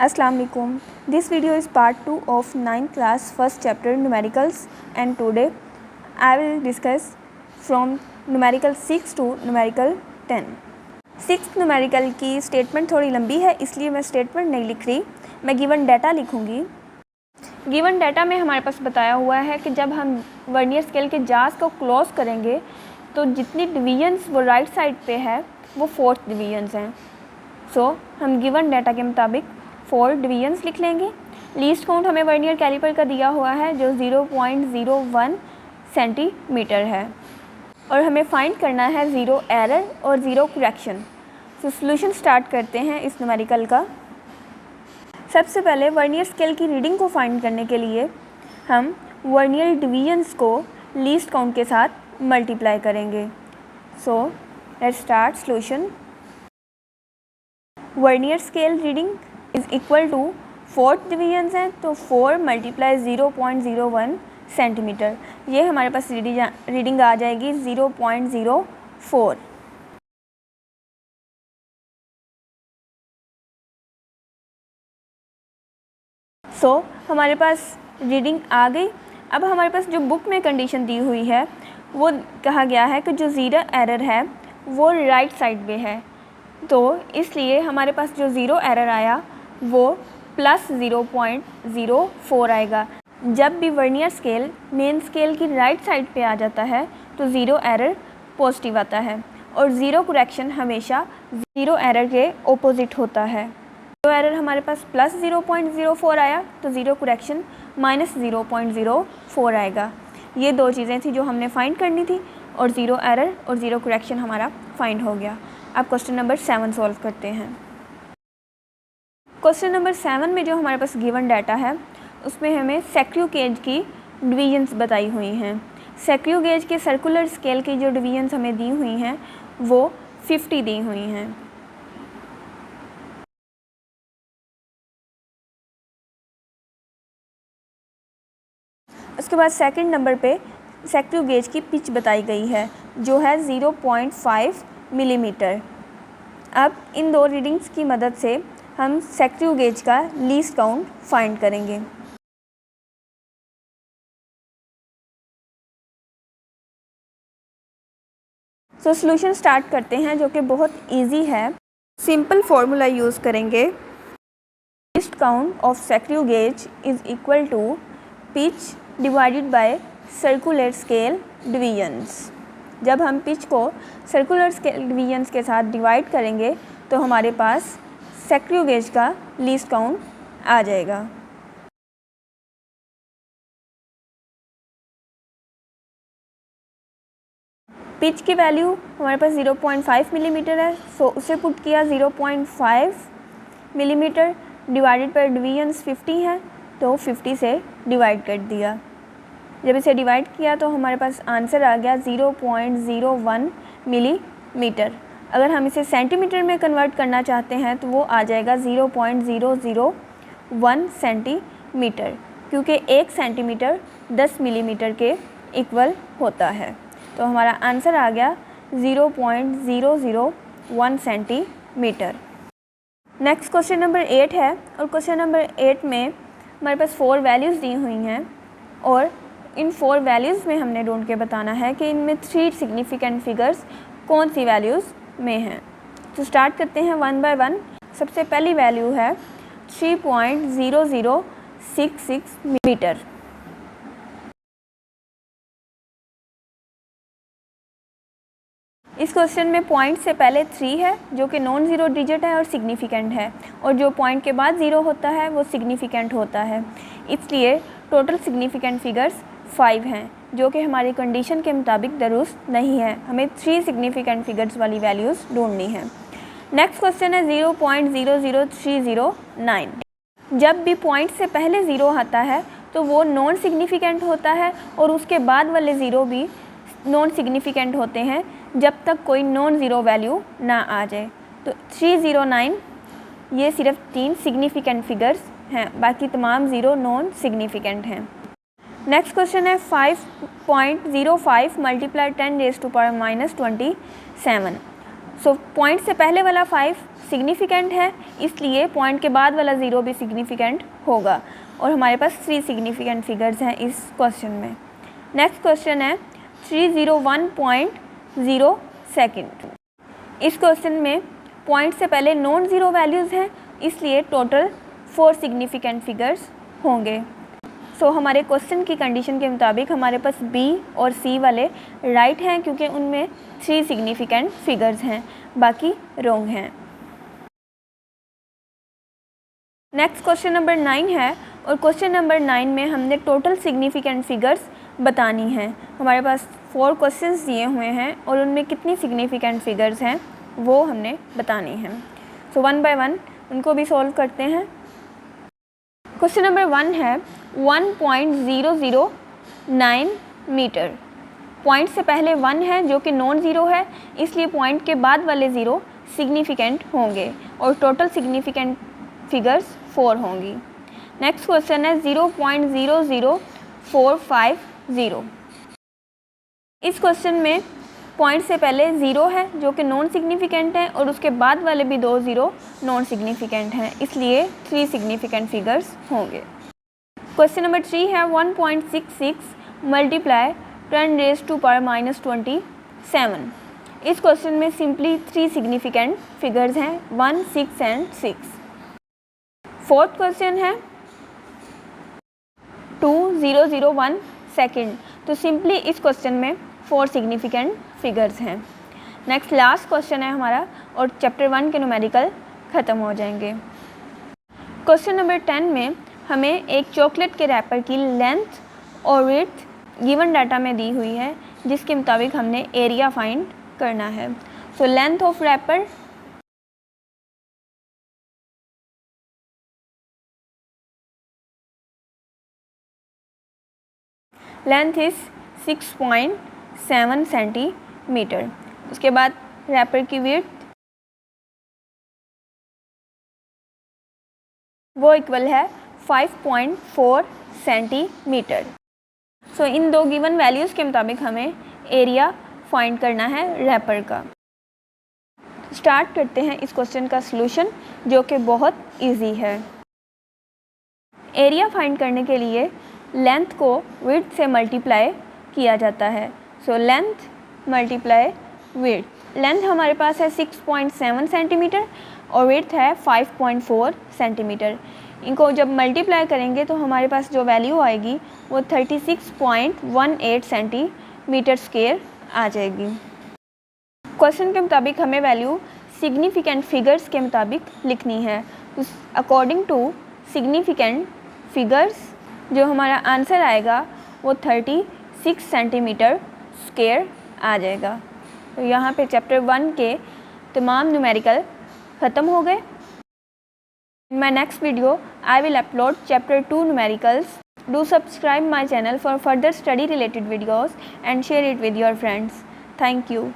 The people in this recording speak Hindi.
Assalamu alaikum. This video is part 2 of 9th class first chapter numericals, and today I will discuss from numerical 6 to numerical 10. 6th numerical की स्टेटमेंट थोड़ी लंबी है, इसलिए मैं स्टेटमेंट नहीं लिख रही, मैं गिवन डाटा लिखूँगी। गिवन डाटा में हमारे पास बताया हुआ है कि जब हम वर्नियर स्केल के जास को क्लोज करेंगे तो जितनी डिवीजन्स वो राइट साइड पे है वो 4 डिवीजन्स हैं। हम गिवन डाटा के मुताबिक 4 डिवीजन्स लिख लेंगे। लीस्ट काउंट हमें वर्नियर कैलिपर का दिया हुआ है जो 0.01 सेंटीमीटर है, और हमें फाइंड करना है 0 एरर और 0 करेक्शन। सोल्यूशन स्टार्ट करते हैं इस न्यूमेरिकल का। सबसे पहले वर्नियर स्केल की रीडिंग को फाइंड करने के लिए हम वर्नियर डिवीजन्स को लीस्ट काउंट के साथ मल्टीप्लाई करेंगे। Let's start solution. Vernier scale reading is equal to 4 divisions हैं, तो 4 मल्टीप्लाई 0.01 सेंटीमीटर, ये हमारे पास रीडिंग आ जाएगी 0.04। हमारे पास रीडिंग आ गई। अब हमारे पास जो बुक में कंडीशन दी हुई है वो कहा गया है कि जो 0 एरर है वो राइट साइड पे है, तो इसलिए हमारे पास जो 0 एरर आया वो प्लस 0.04 आएगा। जब भी वर्नियर स्केल मेन स्केल की राइट साइड पे आ जाता है तो 0 एरर पॉजिटिव आता है, और 0 करेक्शन हमेशा 0 एरर के ऑपोजिट होता है। 0 एरर हमारे पास प्लस 0.04 आया तो 0 करेक्शन माइनस 0.04 आएगा। ये 2 चीज़ें थी जो हमने फाइंड करनी थी, और 0 एरर और 0 करेक्शन हमारा फाइंड हो गया। अब क्वेश्चन नंबर 7 सॉल्व करते हैं। क्वेश्चन नंबर 7 में जो हमारे पास गिवन डाटा है उसमें हमें सेक्रू गेज की डिवीजन्स बताई हुई हैं। सेक्रू गेज के सर्कुलर स्केल की जो डिवीजन्स हमें दी हुई हैं वो 50 दी हुई हैं। उसके बाद सेकंड नंबर पे सेक्रू गेज की पिच बताई गई है जो है 0.5 मिलीमीटर। अब इन 2 रीडिंग्स की मदद से हम सेक्रू गेज का लीस्ट काउंट फाइंड करेंगे। सोल्यूशन स्टार्ट करते हैं जो कि बहुत इजी है। सिंपल फार्मूला यूज़ करेंगे। Least count of screw gauge is equal to pitch divided by circular scale divisions. जब हम पिच को सर्कुलर स्केल डिवीजन्स के साथ डिवाइड करेंगे तो हमारे पास सेक्रू गेज का लीस्ट काउंट आ जाएगा। पिच की वैल्यू हमारे पास 0.5 मिलीमीटर है, उसे पुट किया 0.5 मिलीमीटर डिवाइडेड बाय डिवीजन्स 50 है, तो 50 से डिवाइड कर दिया। जब इसे डिवाइड किया तो हमारे पास आंसर आ गया 0.01 मिलीमीटर। अगर हम इसे सेंटीमीटर में कन्वर्ट करना चाहते हैं तो वो आ जाएगा 0.001 सेंटीमीटर, क्योंकि 1 सेंटीमीटर 10 मिलीमीटर के इक्वल होता है। तो हमारा आंसर आ गया 0.001 सेंटीमीटर। नेक्स्ट क्वेश्चन नंबर 8 है, और क्वेश्चन नंबर 8 में हमारे पास 4 वैल्यूज़ दी हुई हैं, और इन 4 वैल्यूज़ में हमने ढूंढ के बताना है कि इनमें 3 सिग्निफिकेंट फिगर्स कौन सी वैल्यूज़ में हैं। तो स्टार्ट करते हैं 1 बाय 1। सबसे पहली वैल्यू है 3.0066 मीटर। इस क्वेश्चन में पॉइंट से पहले 3 है जो कि नॉन ज़ीरो डिजिट है और सिग्निफिकेंट है, और जो पॉइंट के बाद 0 होता है वो सिग्निफिकेंट होता है। इसलिए टोटल सिग्निफिकेंट फिगर्स 5 हैं, जो कि हमारी कंडीशन के मुताबिक दुरुस्त नहीं है। हमें 3 सिग्निफिकेंट फिगर्स वाली वैल्यूज़ ढूंढनी है। नेक्स्ट क्वेश्चन है 0.00309। जब भी पॉइंट से पहले 0 आता है तो वो नॉन सिग्निफिकेंट होता है, और उसके बाद वाले 0 भी नॉन सिग्निफिकेंट होते हैं जब तक कोई नॉन ज़ीरो वैल्यू ना आ जाए। तो 309 ये सिर्फ 3 सिग्निफिकेंट फिगर्स हैं, बाकी तमाम 0 नॉन सिग्निफिकेंट हैं। नेक्स्ट क्वेश्चन है 5.05 मल्टीप्लाई 10⁻⁻27। सो पॉइंट से पहले वाला 5 सिग्निफिकेंट है, इसलिए पॉइंट के बाद वाला 0 भी सिग्निफिकेंट होगा और हमारे पास 3 सिग्निफिकेंट फिगर्स हैं इस क्वेश्चन में। नेक्स्ट क्वेश्चन है 301.0 सेकेंड। इस क्वेश्चन में पॉइंट से पहले नॉन ज़ीरो वैल्यूज़ हैं, इसलिए टोटल 4 सिग्निफिकेंट फिगर्स होंगे। सो हमारे क्वेश्चन की कंडीशन के मुताबिक हमारे पास बी और सी वाले राइट हैं, क्योंकि उनमें 3 सिग्निफिकेंट फिगर्स हैं, बाकी रॉन्ग हैं। नेक्स्ट क्वेश्चन नंबर 9 है और क्वेश्चन नंबर 9 में हमने टोटल सिग्निफिकेंट फिगर्स बतानी हैं। हमारे पास 4 क्वेश्चंस दिए हुए हैं और उनमें कितनी सिग्निफिकेंट फिगर्स हैं वो हमने बतानी हैं। सो वन बाय वन उनको भी सॉल्व करते हैं। क्वेश्चन नंबर 1 है 1.009 मीटर। पॉइंट से पहले 1 है जो कि नॉन ज़ीरो है, इसलिए पॉइंट के बाद वाले 0 सिग्निफिकेंट होंगे और टोटल सिग्निफिकेंट फिगर्स 4 होंगी। नेक्स्ट क्वेश्चन है 0.00450। इस क्वेश्चन में पॉइंट से पहले 0 है जो कि नॉन सिग्निफिकेंट है और उसके बाद वाले भी 2 0 नॉन सिग्निफिकेंट हैं, इसलिए 3 सिग्निफिकेंट फिगर्स होंगे। क्वेश्चन नंबर 3 है 1.66 मल्टीप्लाई 10⁻⁻27। इस क्वेश्चन में सिंपली 3 सिग्निफिकेंट फिगर्स हैं 1, 6 एंड 6। फोर्थ क्वेश्चन है 2001 सेकेंड। तो सिंपली इस क्वेश्चन में 4 सिग्निफिकेंट फिगर्स हैं। नेक्स्ट लास्ट क्वेश्चन है हमारा और चैप्टर 1 के न्यूमेरिकल ख़त्म हो जाएंगे। क्वेश्चन नंबर 10 में हमें एक चॉकलेट के रैपर की लेंथ और विड्थ गिवन डाटा में दी हुई है, जिसके मुताबिक हमने एरिया फाइंड करना है। So length of wrapper length is 6.7 centimetre. उसके बाद रैपर की विड्थ वो इक्वल है 5.4 सेंटीमीटर। सो इन दो गिवन वैल्यूज़ के मुताबिक हमें एरिया फाइंड करना है रैपर का। स्टार्ट करते हैं इस क्वेश्चन का सलूशन, जो कि बहुत इजी है। एरिया फाइंड करने के लिए लेंथ को विड्थ से मल्टीप्लाई किया जाता है। So length multiply width. Length हमारे पास है 6.7 सेंटीमीटर और विड्थ है 5.4 सेंटीमीटर। इनको जब मल्टीप्लाई करेंगे तो हमारे पास जो वैल्यू आएगी वो 36.18 सेंटीमीटर स्क्वायर आ जाएगी। क्वेश्चन के मुताबिक हमें वैल्यू सिग्निफिकेंट फिगर्स के मुताबिक लिखनी है। अकॉर्डिंग टू सिग्निफिकेंट फिगर्स जो हमारा आंसर आएगा वो 36 सेंटीमीटर स्क्वायर आ जाएगा। तो यहाँ पे चैप्टर 1 के तमाम न्यूमेरिकल ख़त्म हो गए। In my next video, I will upload chapter 2 numericals. Do subscribe my channel for further study related videos and share it with your friends. Thank you.